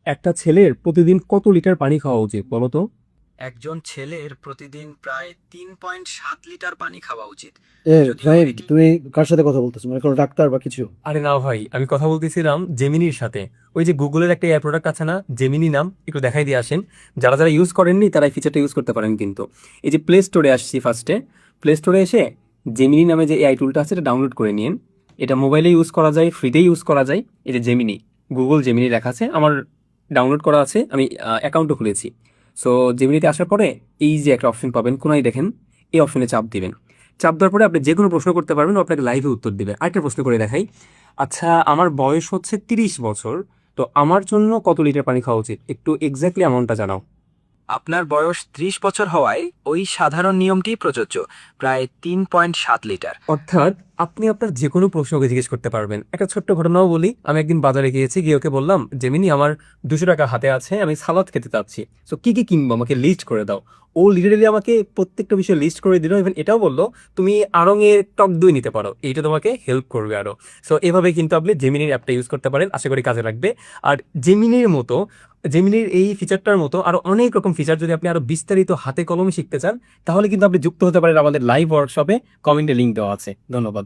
একটা ছেলের প্রতিদিন কত লিটার পানি খাওয়া উচিত বলো তো? একজন ছেলের প্রতিদিন প্রায় 3.7 লিটার পানি খাওয়া উচিত। যদিও ফাহিম, এটি তুমি কার সাথে কথা বলতেছো? মানে কোনো ডাক্তার বা কিছু? আরে না ভাই, আমি কথা বলতেছিলাম জেমিনির সাথে। ওই যে গুগলের একটা এয়ার প্রোডাক্ট আছে না, জেমিনি নাম, একটু দেখাই দিয়ে আসেন। যারা যারা ইউজ করেননি তারা এই ফিচারটা ইউজ করতে পারেন কিন্তু। এই যে প্লে স্টোরে আসছি, ফার্স্টে প্লে স্টোরে এসে জেমিনি নামে যে এআই টুলটা আছে এটা ডাউনলোড করে নিন। এটা মোবাইলে ইউজ করা যায়, ফ্রিতে ইউজ করা যায়। এই যে জেমিনি, গুগল জেমিনি লেখা আছে, আমার ডাউনলোড করা আছে, আমি অ্যাকাউন্টও খুলেছি। সো জেমিনিতে আসার পরে এই যে একটা অপশন পাবেন কোনায় দেখেন, এই অপশনে চাপ দিবেন। চাপ দেওয়ার পরে আপনি যে কোনো প্রশ্ন করতে পারবেন, ও আপনাকে লাইভে উত্তর দিবে। আরেকটা প্রশ্ন করে দেখাই। আচ্ছা, আমার বয়স হচ্ছে 30 বছর, তো আমার জন্য কত লিটার পানি খাওয়া উচিত? একটু এক্স্যাক্টলি অ্যামাউন্টটা জানাও। আপনার বয়স 30 বছর হওয়ায় ওই সাধারণ নিয়মটি প্রযোজ্য, প্রায় 3.7 লিটার। অর্থাৎ আপনি আপনার যে কোনো প্রশ্ন ওকে জিজ্ঞেস করতে পারবেন। একটা ছোট্ট ঘটনাও বলি। আমি একদিন বাজারে গিয়েছি, গিয়ে ওকে বললাম, জেমিনি আমার 200 টাকা হাতে আছে, আমি সালাদ খেতে চাচ্ছি, সো কি কি কিনবো আমাকে লিস্ট করে দাও। ও লিটারেলি আমাকে প্রত্যেকটা বিষয় লিস্ট করে দিল। ইভেন এটাও বললো, তুমি আড়ং-এ টক দই নিতে পারো, এইটা তোমাকে হেল্প করবে আরো। সো এভাবে কিন্তু আপনি জেমিনির অ্যাপটা ইউজ করতে পারেন, আশা করি কাজে লাগবে। আর জেমিনির মতো, জেমিনির এই ফিচারটার মতো আরো অনেক রকম ফিচার যদি আপনি আরো বিস্তারিত হাতে কলমে শিখতে চান, তাহলে কিন্তু আপনি যুক্ত হতে পারেন আমাদের লাইভ ওয়ার্কশপে। কমেন্টে লিঙ্ক দেওয়া আছে। ধন্যবাদ।